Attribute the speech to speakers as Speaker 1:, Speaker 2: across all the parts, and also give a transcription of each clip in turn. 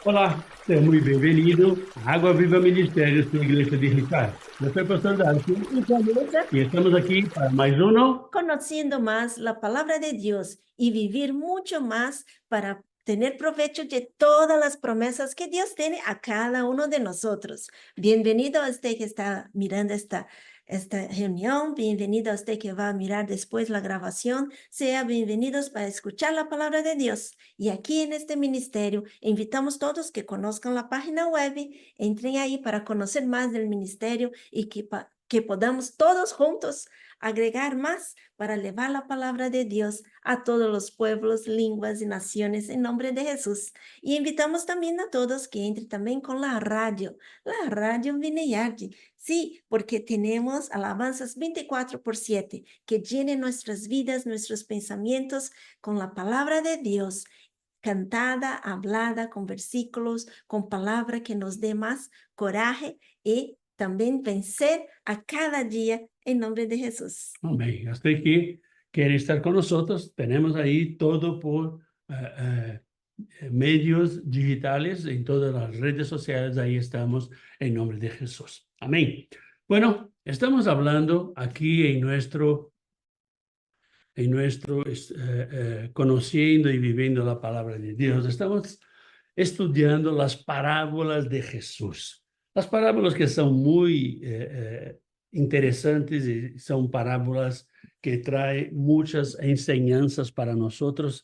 Speaker 1: Olá, seja muito bem-vindo à Água Viva Ministério, sua igreja digital. Eu sou o pastor Darcy
Speaker 2: Y Vanessa,
Speaker 1: e estamos aqui para mais um.
Speaker 2: conociendo más la palabra de Dios y vivir mucho más para tener provecho de todas las promesas que Dios tiene a cada uno de nosotros. Bienvenido a usted que está mirando esta reunión, bienvenido a usted que va a mirar después la grabación, sea bienvenidos para escuchar la palabra de Dios. Y aquí en este ministerio invitamos todos que conozcan la página web, entren ahí para conocer más del ministerio y que podamos todos juntos agregar más para llevar la palabra de Dios a todos los pueblos, lenguas y naciones en nombre de Jesús. Y invitamos también a todos que entren también con la radio Vineyard. Sí, porque tenemos alabanzas 24/7 que llenen nuestras vidas, nuestros pensamientos con la palabra de Dios cantada, hablada, con versículos, con palabra que nos dé más coraje y también vencer a cada día en nombre de Jesús.
Speaker 1: Amém. Você que quer estar com nós, temos aí todo por medios digitales, em todas as redes sociais, aí estamos em nome de Jesus. Amém. Bueno, estamos hablando aquí conociendo y viviendo la palabra de Dios. Estamos estudiando las parábolas de Jesús. Las parábolas que son muy interesantes y son parábolas que traen muchas enseñanzas para nosotros.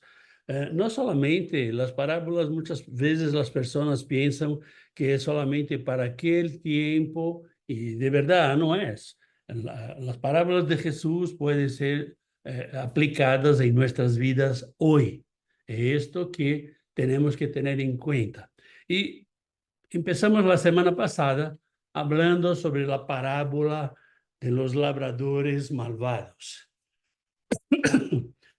Speaker 1: No solamente las parábolas, muchas veces las personas piensan que es solamente para aquel tiempo y de verdad no es. Las parábolas de Jesús pueden ser aplicadas en nuestras vidas hoy. Es esto que tenemos que tener en cuenta. Y empezamos la semana pasada hablando sobre la parábola de los labradores malvados.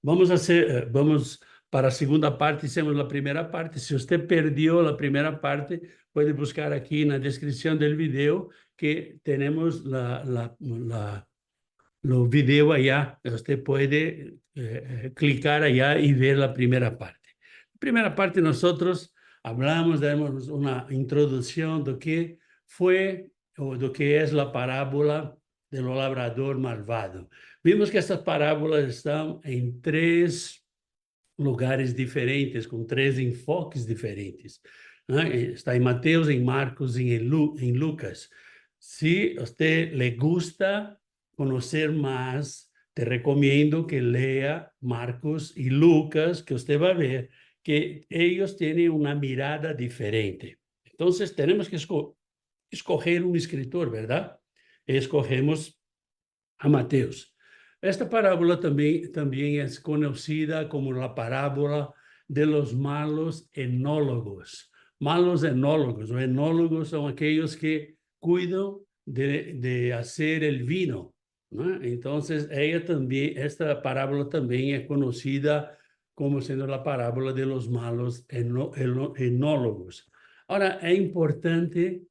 Speaker 1: Vamos para a segunda parte, hicimos la primera parte. Si usted perdió la primera parte, puede buscar aquí en la descripción del video que tenemos lo video allá. Usted puede clicar allá y ver la primera parte. La primera parte nosotros hablamos, damos una introducción de qué fue o de qué es la parábola del labrador malvado. Vimos que estas parábolas están en tres lugares diferentes, com três enfoques diferentes. Né? Está em Mateus, em Marcos e em Lucas. Se você le gusta conhecer mais, te recomendo que leia Marcos e Lucas, que você vai ver que eles têm uma mirada diferente. Então, temos que escolher um escritor, verdade? Escogemos a Mateus. Esta parábola también es conocida como la parábola de los malos enólogos. Malos enólogos o enólogos son aquellos que cuidan de hacer el vino, ¿no? Entonces, esta parábola también es conocida como siendo la parábola de los malos enólogos. Ahora, es importante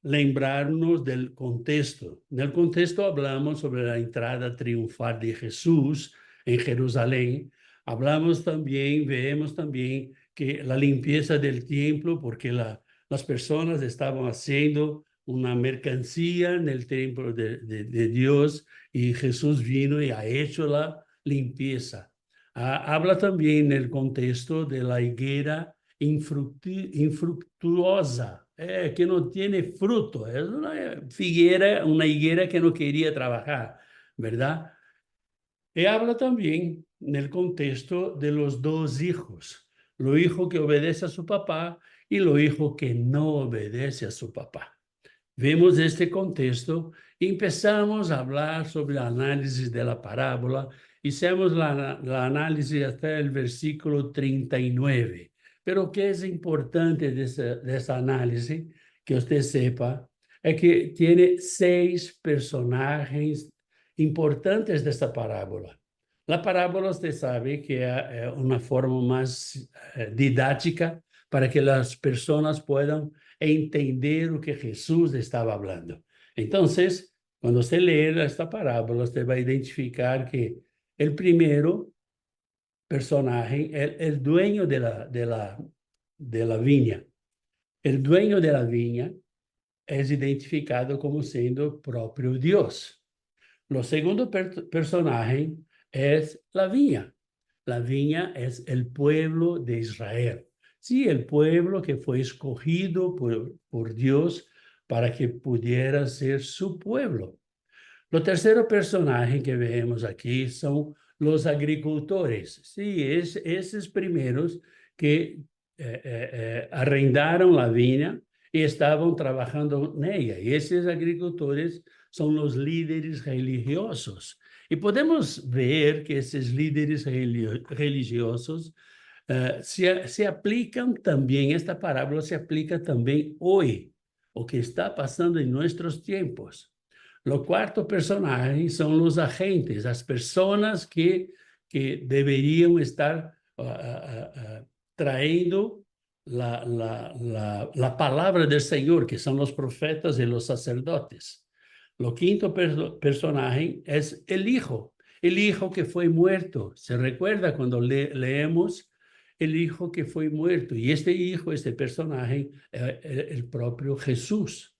Speaker 1: lembrarnos del contexto. En el contexto hablamos sobre la entrada triunfal de Jesús en Jerusalén. Hablamos también, vemos también que la limpieza del templo, porque las personas estaban haciendo una mercancía en el templo de Dios y Jesús vino y ha hecho la limpieza. Habla también en el contexto de la higuera infructuosa, que no tiene fruto, es una higuera que no quería trabajar, ¿verdad? Y habla también en el contexto de los dos hijos, lo hijo que obedece a su papá y lo hijo que no obedece a su papá. Vemos este contexto y empezamos a hablar sobre el análisis de la parábola. Hicimos la análisis hasta el versículo 39. Pero que es importante de esa análisis, que usted sepa, es que tiene 6 personajes importantes de esta parábola. La parábola, usted sabe que es una forma más didáctica para que las personas puedan entender o que Jesús estava falando. Então, quando você ler esta parábola, você vai identificar que o primeiro personagem é o dueño de la viña. El dueño de la viña es identificado como siendo propio Dios. Lo segundo personaje es la viña. La viña es el pueblo de Israel. Sí, el pueblo que fue escogido por Dios para que pudiera ser su pueblo. Lo tercero personaje que vemos aquí son los agricultores. Sí, esos primeros que arrendaron la viña y estaban trabajando en ella. Y esos agricultores son los líderes religiosos. Y podemos ver que esos líderes religiosos se aplican también, esta parábola se aplica también hoy, o que está pasando en nuestros tiempos. Lo cuarto personaje son los agentes, las personas que deberían estar trayendo la palabra del Señor, que son los profetas y los sacerdotes. Lo quinto personaje es el hijo que fue muerto. Se recuerda cuando leemos el hijo que fue muerto. Y este hijo, este personaje, el propio Jesús.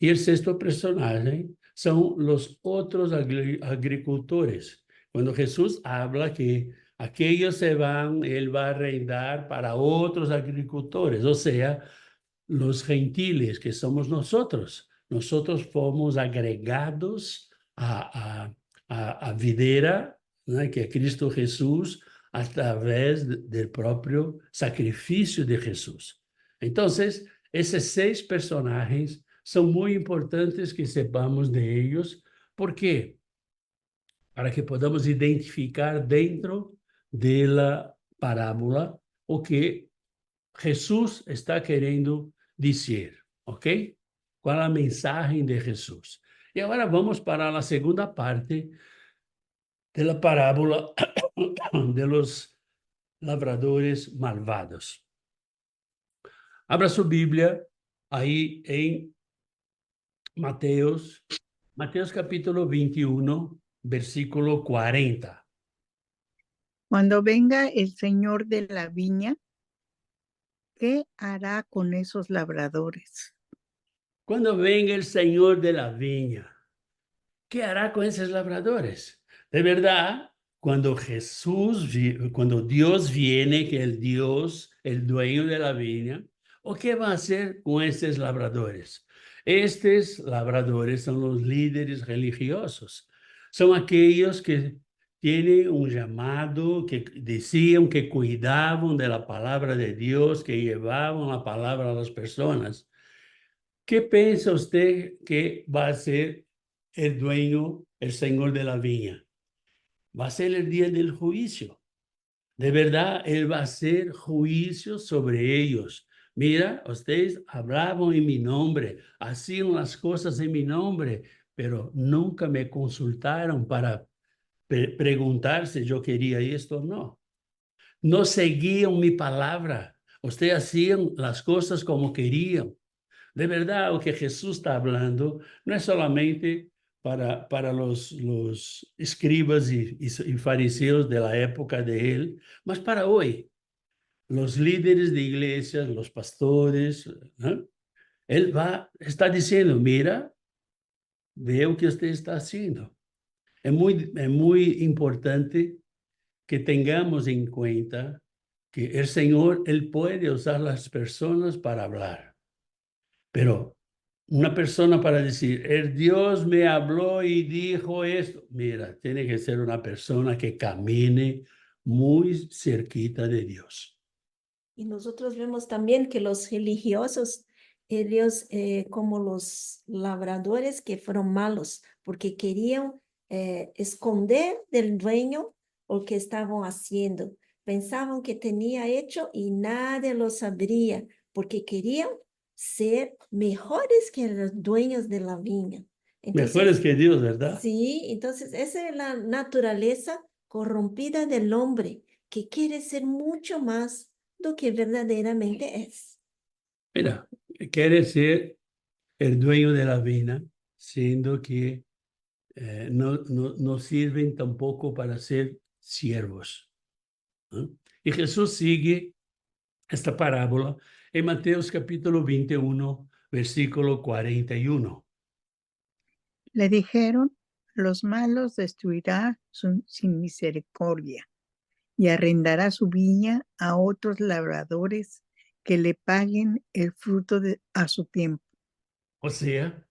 Speaker 1: Y el sexto personaje son los otros agricultores. Cuando Jesús habla que aquellos se van, él va a arrendar para otros agricultores, o sea, los gentiles que somos nosotros. Nosotros fomos agregados a videra, ¿no? Que es Cristo Jesús, a través del propio sacrificio de Jesús. Entonces, esos 6 personajes son muy importantes que sepamos de ellos. ¿Por qué? Para que podamos identificar dentro de la parábola o que Jesús está querendo dizer, ¿ok? Qual a mensagem de Jesús? E agora vamos para a segunda parte da parábola de los lavradores malvados. Abra sua Bíblia aí em Mateus capítulo 21, versículo 40.
Speaker 3: Cuando venga el señor de la viña, ¿qué hará con esos labradores?
Speaker 1: Quando venga el Señor de la viña, ¿qué hará con esos labradores? De verdad, cuando cuando Dios viene, que el Dios, el dueño de la viña, ¿o qué va a hacer con estos labradores? Estos labradores son los líderes religiosos. Son aquellos que tienen un llamado, que decían que cuidaban de la palabra de Dios, que llevaban la palabra a las personas. ¿Qué piensa usted que va a ser el dueño, el señor de la viña? Va a ser el día del juicio. De verdad, él va a hacer juicio sobre ellos. Mira, ustedes hablaban en mi nombre, hacían las cosas en mi nombre, pero nunca me consultaron para preguntar si yo quería esto o no. No seguían mi palabra. Ustedes hacían las cosas como querían. De verdad, o que Jesús está hablando no es solamente para los escribas y fariseos de la época de él, mas para hoy, los líderes de iglesias, los pastores, ¿no? Él está diciendo, mira, ve o que usted está haciendo. Es muy importante que tengamos en cuenta que el Señor, Él puede usar las personas para hablar. Pero una persona para decir, el Dios me habló y dijo esto, mira, tiene que ser una persona que camine muy cerquita de Dios.
Speaker 2: Y nosotros vemos también que los religiosos, ellos como los labradores que fueron malos, porque querían esconder del dueño lo que estaban haciendo. Pensaban que tenía hecho y nadie lo sabría, porque querían ser mejores que los dueños de la viña.
Speaker 1: Mejores que Dios, ¿verdad?
Speaker 2: Sí, entonces esa es la naturaleza corrompida del hombre, que quiere ser mucho más lo que verdaderamente es.
Speaker 1: Mira, quiere ser el dueño de la viña, siendo que no sirven tampoco para ser siervos, ¿no? Y Jesús sigue esta parábola en Mateos capítulo 21, versículo 41.
Speaker 3: Le dijeron, los malos destruirá sin misericordia y arrendará su viña a otros labradores que le paguen el fruto a su tiempo.
Speaker 1: O sea,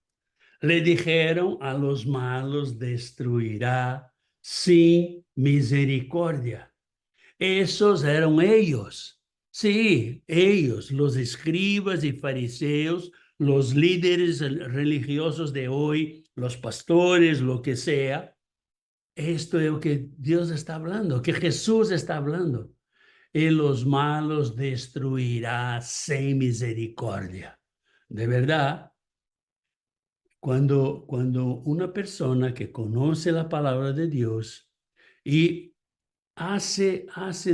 Speaker 1: le dijeron a los malos destruirá sin misericordia. Esos eran ellos. Sí, ellos, los escribas y fariseos, los líderes religiosos de hoy, los pastores, lo que sea. Esto es lo que Dios está hablando, que Jesús está hablando. Y los malos destruirá sin misericordia. De verdad, cuando una persona que conoce la palabra de Dios y hace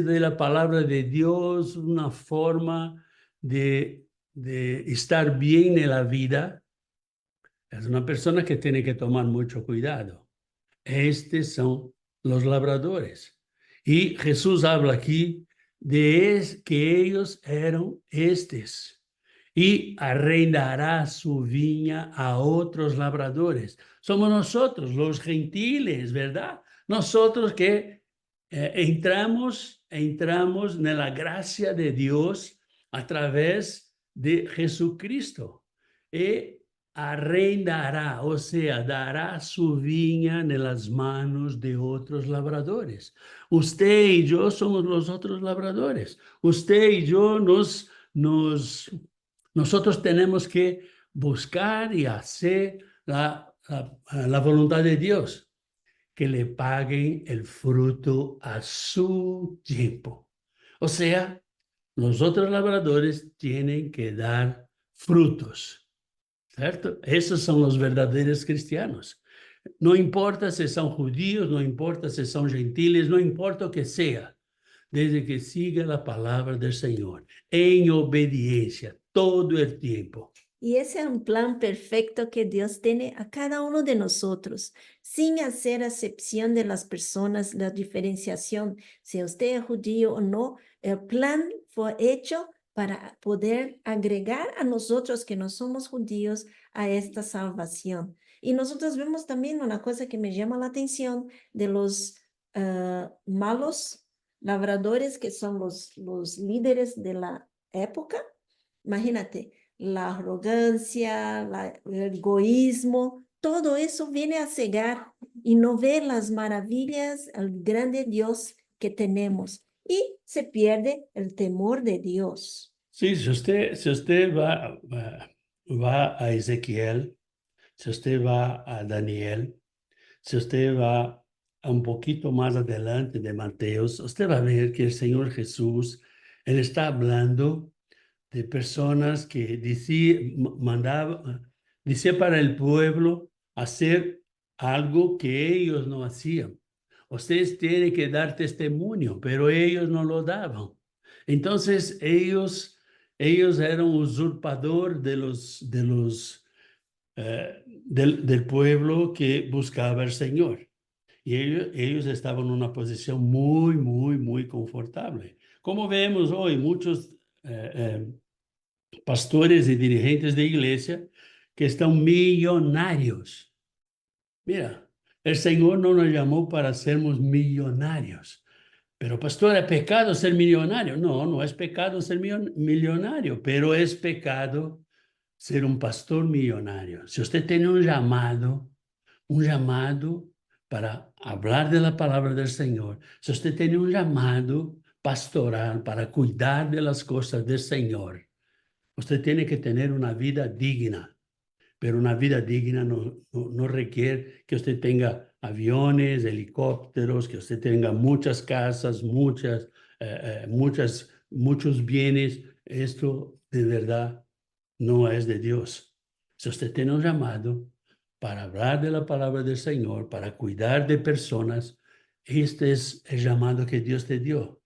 Speaker 1: de la palabra de Dios una forma de estar bien en la vida, es una persona que tiene que tomar mucho cuidado. Estos son los labradores. Y Jesús habla aquí de que ellos eran estos. Y arrendará su viña a otros labradores. Somos nosotros, los gentiles, ¿verdad? Nosotros que entramos en la gracia de Dios a través de Jesucristo. Y arrendará, o sea, dará su viña en las manos de otros labradores. Usted y yo somos los otros labradores. Usted y yo nosotros tenemos que buscar y hacer la voluntad de Dios, que le paguen el fruto a su tiempo. O sea, los otros labradores tienen que dar frutos, ¿cierto? Esos son los verdaderos cristianos. No importa si son judíos, no importa si son gentiles, no importa lo que sea, desde que siga la palabra del Señor en obediencia todo el tiempo.
Speaker 2: Y ese es un plan perfecto que Dios tiene a cada uno de nosotros, sin hacer acepción de las personas, la diferenciación, si usted es judío o no. El plan fue hecho para poder agregar a nosotros que no somos judíos a esta salvación. Y nosotros vemos también una cosa que me llama la atención de los malos labradores, que son los líderes de la época. Imagínate, la arrogancia, el egoísmo, todo eso viene a cegar y no ve las maravillas, el grande Dios que tenemos, y se pierde el temor de Dios.
Speaker 1: Sí, si usted va a Ezequiel, si usted va a Daniel, si usted va a un poquito más adelante de Mateos, usted va a ver que el Señor Jesús, Él está hablando de personas que decía para el pueblo hacer algo que ellos no hacían. Ustedes tienen que dar testimonio, pero ellos no lo daban. Entonces ellos eran usurpador del pueblo que buscaba al Señor. Y ellos estaban en una posición muy, muy, muy confortable. Como vemos hoy, muchos pastores y dirigentes de iglesia que están millonarios. Mira, el Señor no nos llamó para sermos millonarios. Pero pastor, ¿es pecado ser millonario? No, no es pecado ser millonario, pero es pecado ser un pastor millonario. Si usted tiene un llamado para hablar de la palabra del Señor, si usted tiene un llamado pastoral para cuidar de las cosas del Señor, usted tiene que tener una vida digna, pero una vida digna no requiere que usted tenga aviones, helicópteros, que usted tenga muchas casas, muchos bienes. Esto de verdad no es de Dios. Si usted tiene un llamado para hablar de la palabra del Señor, para cuidar de personas, este es el llamado que Dios te dio.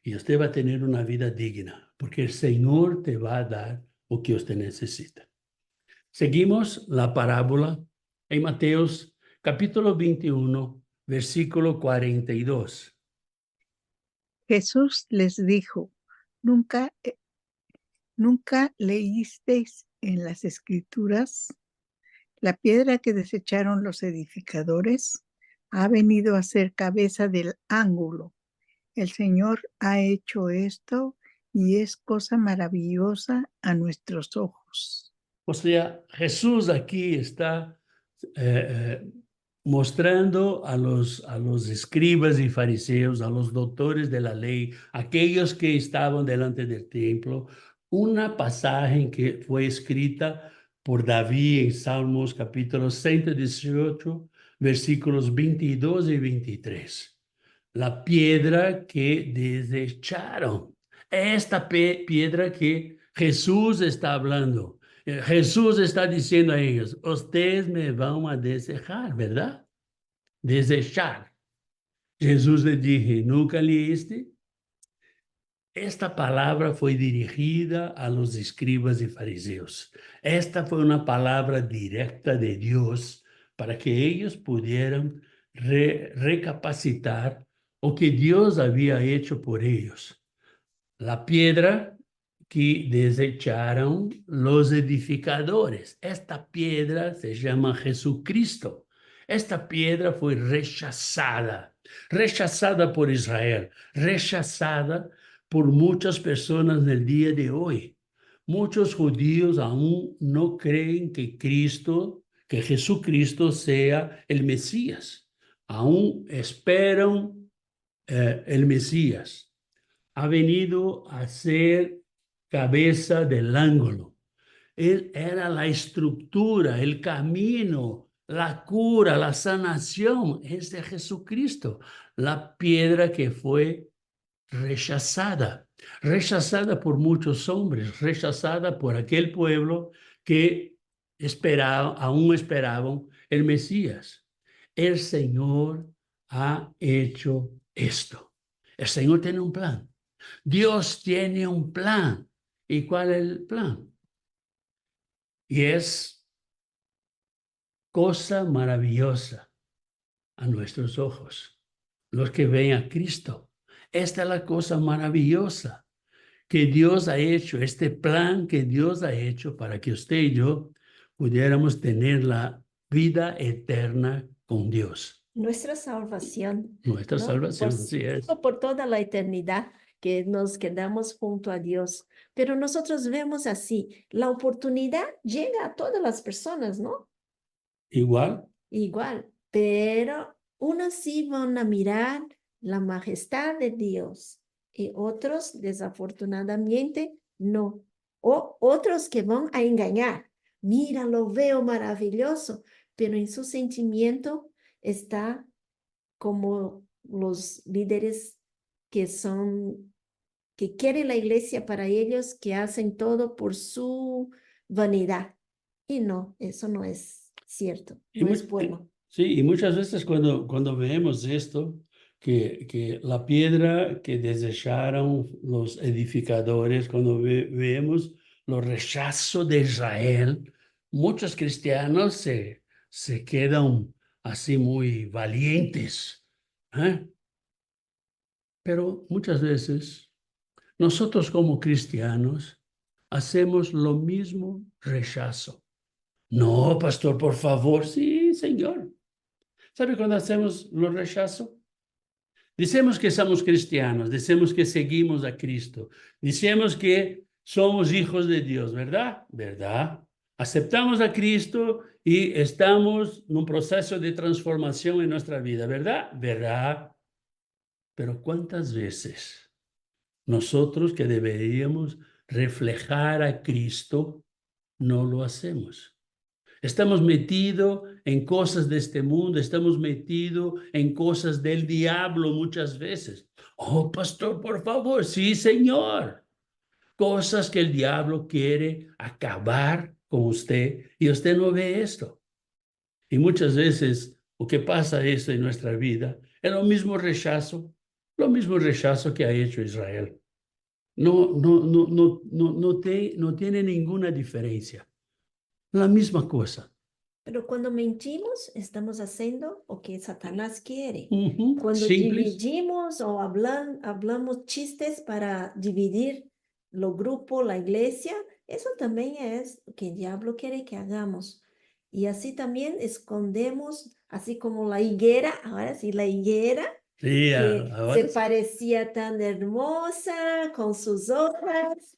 Speaker 1: Y usted va a tener una vida digna, porque el Señor te va a dar lo que usted necesita. Seguimos la parábola en Mateos capítulo 21, versículo 42.
Speaker 3: Jesús les dijo, ¿Nunca, nunca leísteis en las Escrituras? La piedra que desecharon los edificadores ha venido a ser cabeza del ángulo. El Señor ha hecho esto y es cosa maravillosa a nuestros ojos.
Speaker 1: O sea, Jesús aquí está mostrando a los escribas y fariseos, a los doctores de la ley, aquellos que estaban delante del templo, una pasaje que fue escrita por David en Salmos capítulo 118, versículos 22 y 23. La piedra que desecharon. Esta piedra que Jesús está hablando. Jesús está diciendo a ellos, ustedes me van a desechar, ¿verdad? Desechar. Jesús les dije, ¿nunca leíste? Esta palabra fue dirigida a los escribas y fariseos. Esta fue una palabra directa de Dios para que ellos pudieran recapacitar lo que Dios había hecho por ellos. La piedra que desecharon los edificadores. Esta piedra se llama Jesucristo. Esta piedra fue rechazada por Israel, rechazada por muchas personas del día de hoy. Muchos judíos aún no creen que Jesucristo sea el Mesías. Aún esperan el Mesías. Ha venido a ser cabeza del ángulo. Él era la estructura, el camino, la cura, la sanación. Es de Jesucristo, la piedra que fue rechazada por muchos hombres, rechazada por aquel pueblo que aún esperaban el Mesías. El Señor ha hecho esto. El Señor tiene un plan. Dios tiene un plan. ¿Y cuál es el plan? Y es cosa maravillosa a nuestros ojos, los que ven a Cristo. Esta es la cosa maravillosa que Dios ha hecho, este plan que Dios ha hecho para que usted y yo pudiéramos tener la vida eterna con Dios.
Speaker 2: Nuestra salvación,
Speaker 1: Nuestra
Speaker 2: ¿no?
Speaker 1: salvación,
Speaker 2: Por,
Speaker 1: así es.
Speaker 2: por toda la eternidad que nos quedamos junto a Dios. Pero nosotros vemos así, la oportunidad llega a todas las personas, ¿no?
Speaker 1: Igual,
Speaker 2: Igual, pero unos sí van a mirar la majestad de Dios y otros, desafortunadamente, no. O otros que van a engañar. Mira, lo veo maravilloso, pero en su sentimiento está como los líderes que quieren la iglesia para ellos, que hacen todo por su vanidad. Y no, eso no es cierto,
Speaker 1: Y
Speaker 2: no es bueno.
Speaker 1: sí, y muchas veces cuando vemos esto, que la piedra que desecharon los edificadores, cuando vemos los rechazos de Israel, muchos cristianos se quedan así muy valientes. ¿Eh? Pero muchas veces nosotros como cristianos hacemos lo mismo rechazo. No, pastor, por favor. Sí, Señor. ¿Sabe cuando hacemos los rechazos? Decimos que somos cristianos, decimos que seguimos a Cristo, decimos que somos hijos de Dios, ¿verdad? ¿Verdad? Aceptamos a Cristo y estamos en un proceso de transformación en nuestra vida, ¿verdad? ¿Verdad? Pero ¿cuántas veces nosotros que deberíamos reflejar a Cristo no lo hacemos? Estamos metidos en cosas de este mundo, estamos metidos en cosas del diablo muchas veces. Oh, pastor, por favor, sí, Señor. Cosas que el diablo quiere acabar con usted y usted no ve esto. Y muchas veces lo que pasa esto en nuestra vida es lo mismo rechazo que ha hecho Israel. No tiene ninguna diferencia. La misma cosa.
Speaker 2: Pero cuando mentimos, estamos haciendo lo que Satanás quiere. Cuando
Speaker 1: Simples.
Speaker 2: dividimos o hablamos chistes para dividir los grupos, la iglesia, eso también es lo que el diablo quiere que hagamos. Y así también escondemos, así como la higuera, ahora sí, la higuera,
Speaker 1: Sí,
Speaker 2: que
Speaker 1: ahora
Speaker 2: se parecía tan hermosa, con sus hojas,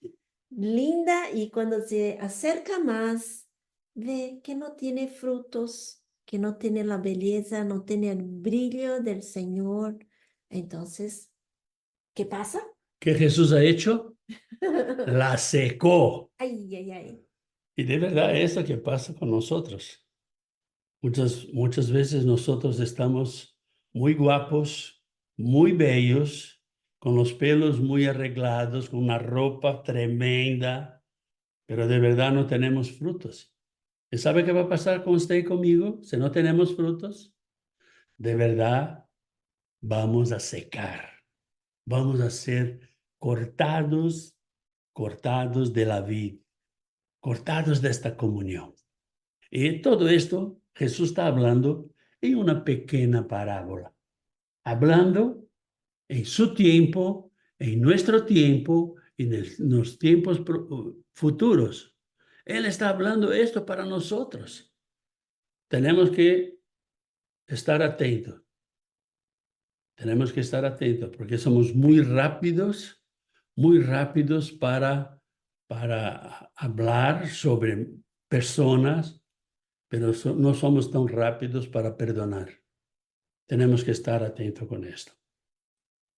Speaker 2: linda, y cuando se acerca más, ve que no tiene frutos, que no tiene la belleza, no tiene el brillo del Señor. Entonces, ¿qué pasa?
Speaker 1: ¿qué Jesús ha hecho? La secó.
Speaker 2: Ay, ay, ay.
Speaker 1: Y de verdad es lo que pasa con nosotros. Muchas veces nosotros estamos muy guapos, muy bellos, con los pelos muy arreglados, con una ropa tremenda, pero de verdad no tenemos frutos. ¿Y sabe qué va a pasar con usted y conmigo si no tenemos frutos? De verdad vamos a secar, vamos a ser cortados, cortados de la vida, cortados de esta comunión. Y todo esto Jesús está hablando en una pequeña parábola, hablando en su tiempo, en nuestro tiempo y en los tiempos futuros. Él está hablando esto para nosotros. Tenemos que estar atentos. Tenemos que estar atentos porque somos muy rápidos para hablar sobre personas, pero no somos tan rápidos para perdonar. Tenemos que estar atentos con esto.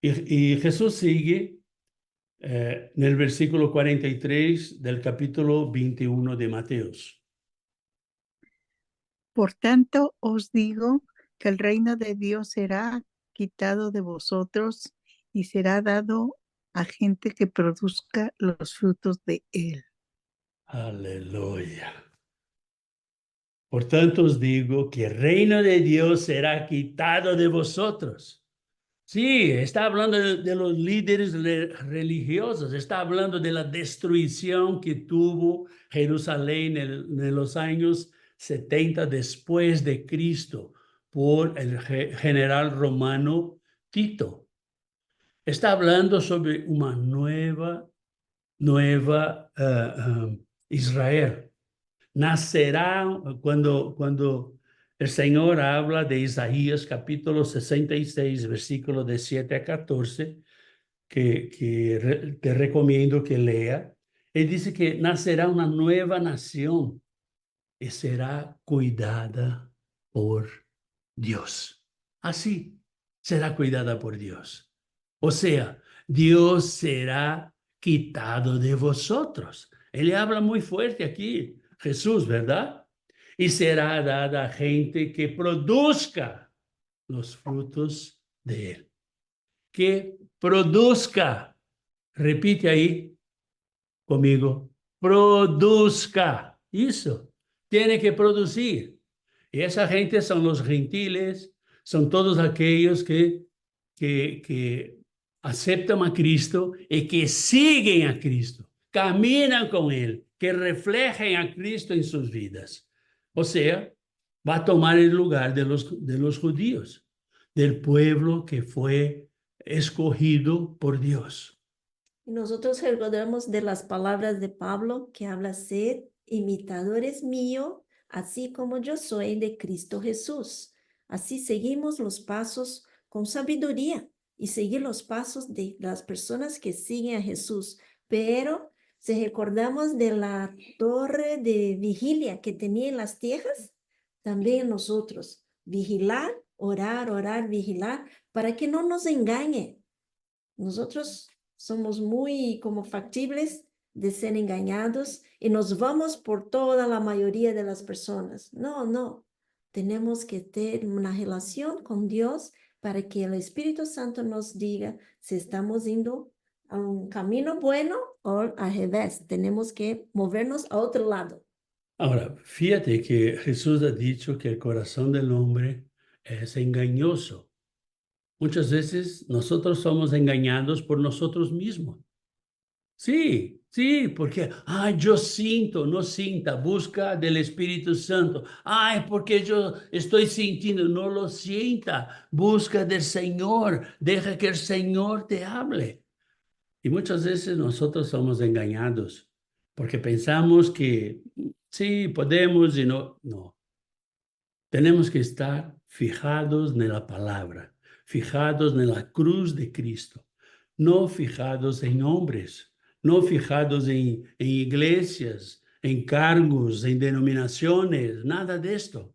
Speaker 1: Y Jesús sigue en el versículo 43 del capítulo 21 de Mateos.
Speaker 3: Por tanto, os digo que el reino de Dios será quitado de vosotros y será dado a gente que produzca los frutos de él.
Speaker 1: Aleluya. Por tanto os digo que el reino de Dios será quitado de vosotros. Sí, está hablando de los líderes religiosos, está hablando de la destrucción que tuvo Jerusalén en los años 70 después de Cristo por el general romano Tito. Está hablando sobre una nueva Israel. Nacerá cuando el Señor habla de Isaías capítulo 66, versículo de 7 a 14, que te recomiendo que lea. Él dice que nacerá una nueva nación y será cuidada por Dios. Así será cuidada por Dios. O sea, Dios será quitado de vosotros. Él habla muy fuerte aquí, Jesús, ¿verdad? Y será dada a gente que produzca los frutos de él. Que produzca. Repite ahí conmigo. Produzca. Eso. Tiene que producir. Y esa gente son los gentiles, son todos aquellos que aceptan a Cristo y que siguen a Cristo, caminan con Él, que reflejen a Cristo en sus vidas. O sea, va a tomar el lugar de los judíos, del pueblo que fue escogido por Dios.
Speaker 2: Y nosotros recordamos de las palabras de Pablo que habla ser imitadores míos, así como yo soy de Cristo Jesús. Así seguimos los pasos con sabiduría y seguir los pasos de las personas que siguen a Jesús. Pero si recordamos de la torre de vigilia que tenía en las tierras, también nosotros vigilar, orar, vigilar, para que no nos engañe. Nosotros somos muy como factibles de ser engañados y nos vamos por toda la mayoría de las personas. No. Tenemos que tener una relación con Dios para que el Espíritu Santo nos diga si estamos yendo a un camino bueno o al revés. Tenemos que movernos a otro lado.
Speaker 1: Ahora, fíjate que Jesús ha dicho que el corazón del hombre es engañoso. Muchas veces nosotros somos engañados por nosotros mismos. Sí, porque, yo siento, no sienta, busca del Espíritu Santo. Porque yo estoy sintiendo, no lo sienta, busca del Señor, deja que el Señor te hable. Y muchas veces nosotros somos engañados porque pensamos que sí, podemos y no. No. Tenemos que estar fijados en la palabra, fijados en la cruz de Cristo, no fijados en hombres, no fijados en iglesias, en cargos, en denominaciones, nada de esto.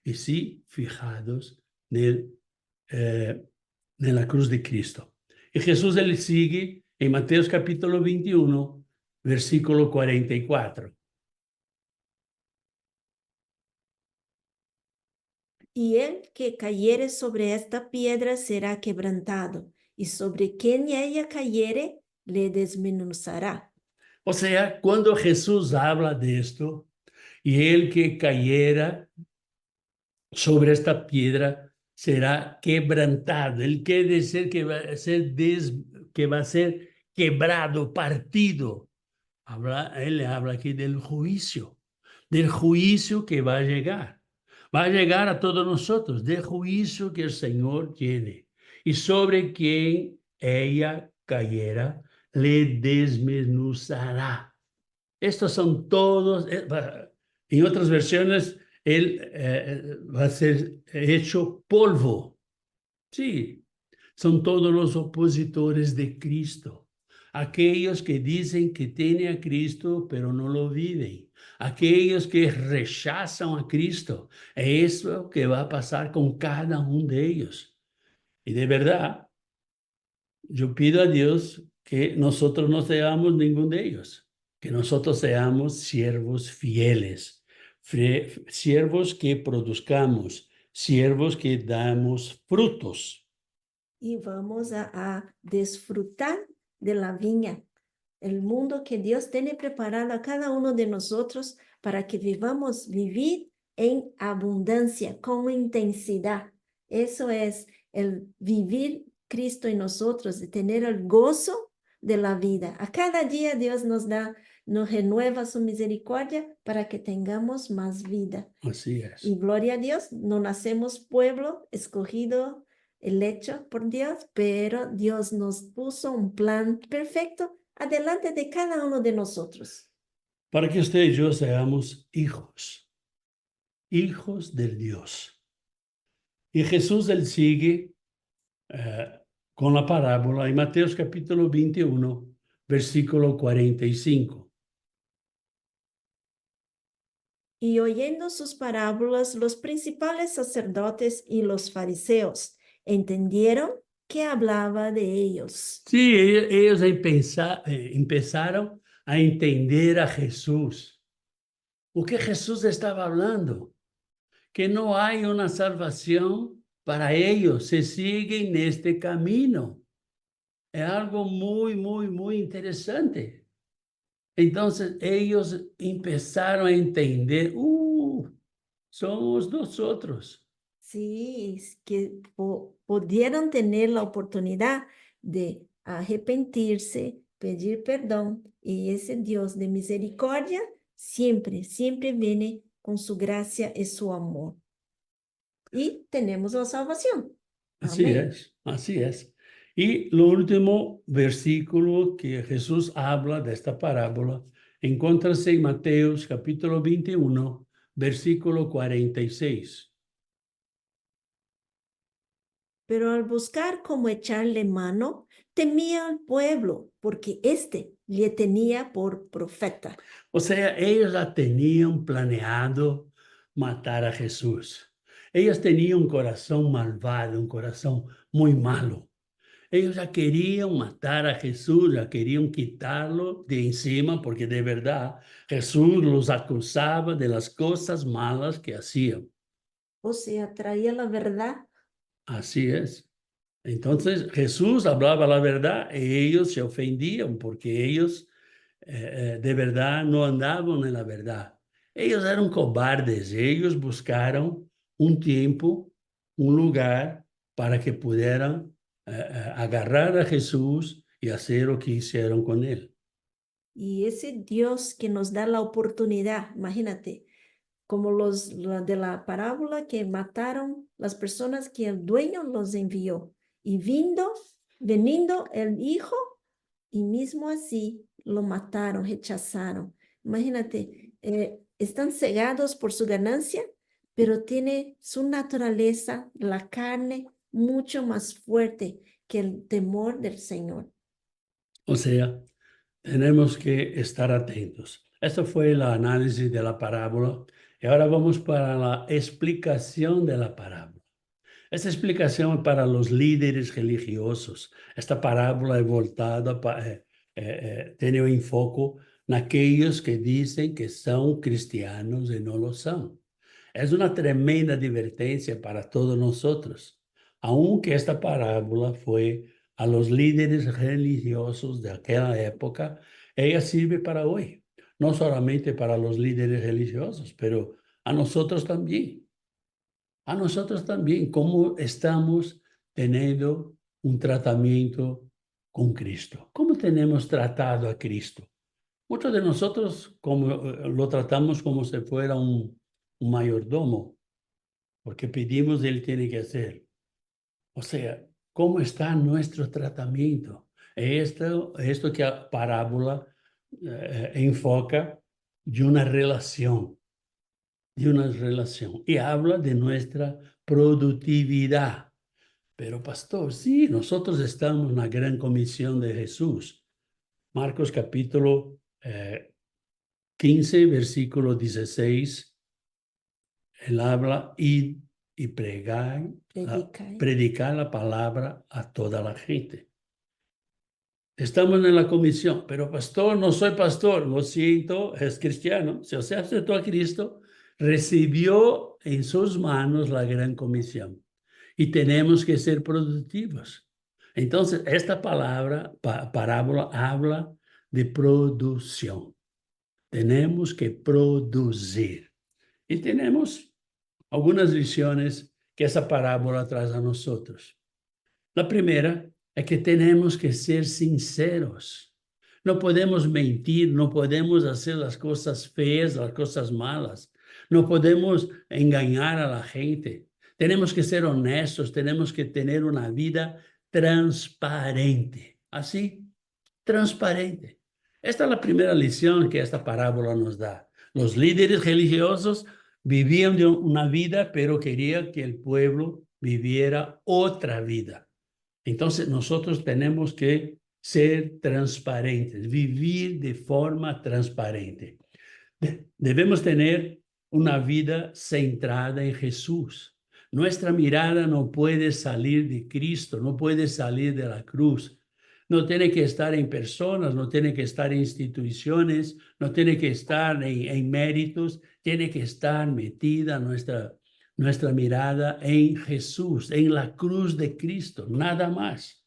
Speaker 1: Y sí fijados en la cruz de Cristo. Y Jesús él sigue en Mateo capítulo 21, versículo 44.
Speaker 2: Y el que cayere sobre esta piedra será quebrantado, y sobre quien ella cayere le desmenuzará.
Speaker 1: O sea, cuando Jesús habla de esto, y el que cayera sobre esta piedra será quebrantado. El quiere decir que va a ser, que va a ser quebrado, partido. Él le habla aquí del juicio que va a llegar. Va a llegar a todos nosotros, del juicio que el Señor tiene. Y sobre quien ella cayera, le desmenuzará. Estos son todos, en otras versiones, él va a ser hecho polvo. Sí, son todos los opositores de Cristo. Aquellos que dicen que tienen a Cristo, pero no lo viven. Aquellos que rechazan a Cristo. Es eso que va a pasar con cada uno de ellos. Y de verdad, yo pido a Dios que nosotros no seamos ninguno de ellos, que nosotros seamos siervos fieles, siervos que produzcamos, siervos que damos frutos.
Speaker 2: Y vamos a disfrutar de la viña, el mundo que Dios tiene preparado a cada uno de nosotros para que vivir en abundancia, con intensidad. Eso es el vivir Cristo en nosotros, de tener el gozo de la vida. A cada día Dios nos renueva su misericordia para que tengamos más vida.
Speaker 1: Así es.
Speaker 2: Y gloria a Dios, no nacemos pueblo escogido, hecho por Dios, pero Dios nos puso un plan perfecto adelante de cada uno de nosotros.
Speaker 1: Para que usted y yo seamos hijos, hijos del Dios. Y Jesús él sigue con la parábola en Mateo capítulo 21, versículo 45.
Speaker 2: Y oyendo sus parábolas, los principales sacerdotes y los fariseos entendieron que hablaba de ellos.
Speaker 1: Sí, ellos empezaron a entender a Jesús. O que Jesús estaba hablando, que no hay una salvación para ellos, se siguen en este camino. Es algo muy, muy, muy interesante. Entonces ellos empezaron a entender, somos nosotros.
Speaker 2: Sí, es que pudieron tener la oportunidad de arrepentirse, pedir perdón, y ese Dios de misericordia siempre, siempre viene con su gracia y su amor. Y tenemos la salvación.
Speaker 1: Así
Speaker 2: Amén.
Speaker 1: es, así es. Y lo último versículo que Jesús habla de esta parábola, encuéntrase en Mateo capítulo 21, versículo 46.
Speaker 2: Pero al buscar cómo echarle mano, temía al pueblo, porque éste le tenía por profeta.
Speaker 1: O sea, ellos ya tenían planeado matar a Jesús. Ellos tenían un corazón malvado, un corazón muy malo. Ellos ya querían matar a Jesús, ya querían quitarlo de encima, porque de verdad Jesús los acusaba de las cosas malas que hacían.
Speaker 2: O sea, traía la verdad.
Speaker 1: Así es. Entonces Jesús hablaba la verdad y ellos se ofendían porque ellos de verdad no andaban en la verdad. Ellos eran cobardes, ellos buscaron un tiempo, un lugar para que pudieran agarrar a Jesús y hacer lo que hicieron con él.
Speaker 2: Y ese Dios que nos da la oportunidad, imagínate, como los de la parábola que mataron las personas que el dueño los envió. Y veniendo el hijo y mismo así lo mataron, rechazaron. Imagínate, están cegados por su ganancia, pero tiene su naturaleza, la carne, mucho más fuerte que el temor del Señor.
Speaker 1: O sea, tenemos que estar atentos. Esto fue el análisis de la parábola y ahora vamos para la explicación de la parábola. Esta explicación para los líderes religiosos. Esta parábola es voltada, tiene un enfoque en aquellos que dicen que son cristianos y no lo son. Es una tremenda advertencia para todos nosotros, aunque esta parábola fue a los líderes religiosos de aquella época, ella sirve para hoy, no solamente para los líderes religiosos, pero a nosotros también. A nosotros también, cómo estamos teniendo un tratamiento con Cristo. ¿Cómo tenemos tratado a Cristo? Muchos de nosotros lo tratamos como si fuera un mayordomo, porque pedimos y él tiene que hacer. O sea, ¿cómo está nuestro tratamiento? Esto que la parábola enfoca de una relación. Y habla de nuestra productividad. Pero pastor, sí, nosotros estamos en la gran comisión de Jesús. Marcos capítulo 15, versículo 16. Él habla y predicar la palabra a toda la gente. Estamos en la comisión, pero pastor, no soy pastor, lo siento, es cristiano. Si usted aceptó a Cristo, recibió en sus manos la gran comisión y tenemos que ser productivos. Entonces, esta parábola habla de producción. Tenemos que producir. Y tenemos algunas lecciones que esa parábola trae a nosotros. La primera es que tenemos que ser sinceros. No podemos mentir, no podemos hacer las cosas feas, las cosas malas. No podemos engañar a la gente. Tenemos que ser honestos, tenemos que tener una vida transparente. Así, transparente. Esta es la primera lección que esta parábola nos da. Los líderes religiosos vivían de una vida, pero querían que el pueblo viviera otra vida. Entonces, nosotros tenemos que ser transparentes, vivir de forma transparente. Debemos tener una vida centrada en Jesús. Nuestra mirada no puede salir de Cristo, no puede salir de la cruz. No tiene que estar en personas, no tiene que estar en instituciones, no tiene que estar en méritos, tiene que estar metida nuestra mirada en Jesús, en la cruz de Cristo, nada más.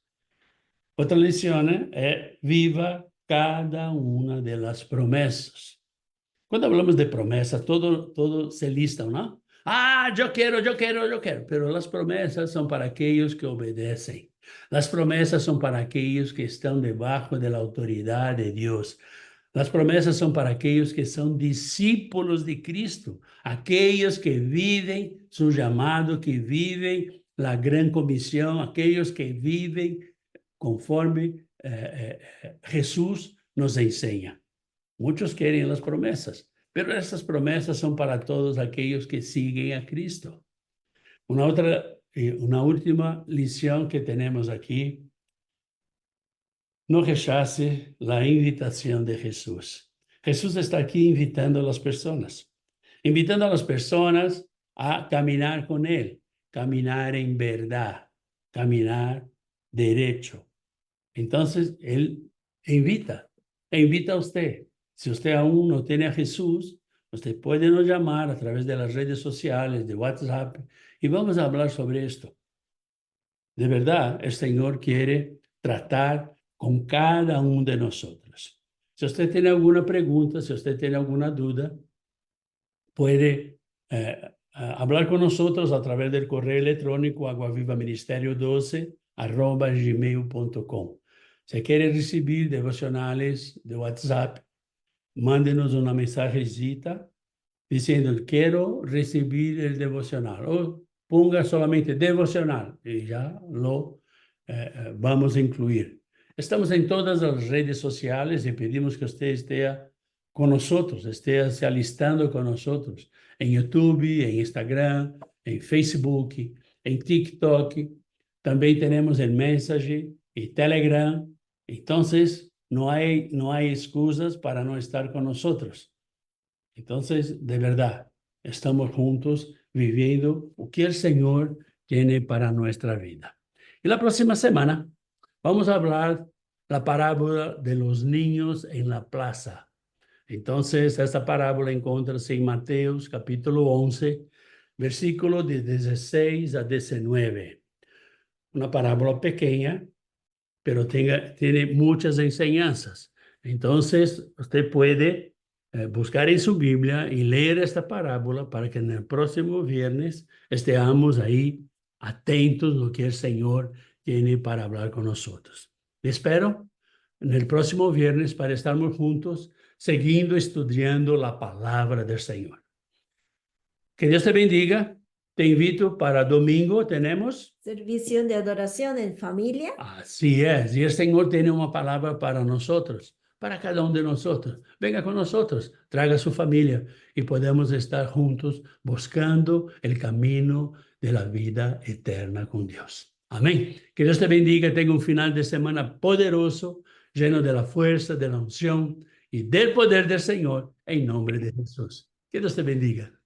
Speaker 1: Otra lección es viva cada una de las promesas. Cuando hablamos de promesas, todo se lista, ¿no? Ah, yo quiero. Pero las promesas son para aquellos que obedecen. Las promesas son para aquellos que están debajo de la autoridad de Dios. Las promesas son para aquellos que son discípulos de Cristo, aquellos que viven su llamado, que viven la gran comisión, aquellos que viven conforme Jesús nos enseña. Muchos quieren las promesas, pero esas promesas son para todos aquellos que siguen a Cristo. Una última lección que tenemos aquí. No rechace la invitación de Jesús. Jesús está aquí invitando a las personas a caminar con Él, caminar en verdad, caminar derecho. Entonces, Él invita a usted. Si usted aún no tiene a Jesús, usted puede nos llamar a través de las redes sociales, de WhatsApp, y vamos a hablar sobre esto. De verdad, el Señor quiere tratar con cada uno de nosotros. Si usted tiene alguna pregunta, si usted tiene alguna duda, puede hablar con nosotros a través del correo electrónico aguavivaministerio12@gmail.com. Si quiere recibir devocionales de WhatsApp, mándenos una mensajecita diciendo, quiero recibir el devocional. O ponga solamente devocional y ya lo vamos a incluir. Estamos en todas las redes sociales y pedimos que usted esté con nosotros, esté se alistando con nosotros en YouTube, en Instagram, en Facebook, en TikTok. También tenemos el Message y Telegram. Entonces, no hay excusas para no estar con nosotros. Entonces, de verdad, estamos juntos viviendo lo que el Señor tiene para nuestra vida. Y la próxima semana vamos a hablar la parábola de los niños en la plaza. Entonces, esta parábola encuentra-se en Mateos capítulo 11, versículos de 16 a 19. Una parábola pequeña, pero tiene muchas enseñanzas. Entonces, usted puede buscar en su Biblia y leer esta parábola para que en el próximo viernes estemos ahí atentos a lo que el Señor tiene para hablar con nosotros. Le espero en el próximo viernes para estarmos juntos, siguiendo estudiando la palabra del Señor. Que Dios te bendiga. Te invito para domingo, tenemos.
Speaker 2: Servicio de adoración en familia.
Speaker 1: Así es, y el Señor tiene una palabra para nosotros, para cada uno de nosotros. Venga con nosotros, traiga a su familia y podemos estar juntos buscando el camino de la vida eterna con Dios. Amén. Que Dios te bendiga, tenga un final de semana poderoso, lleno de la fuerza, de la unción y del poder del Señor, en nombre de Jesús. Que Dios te bendiga.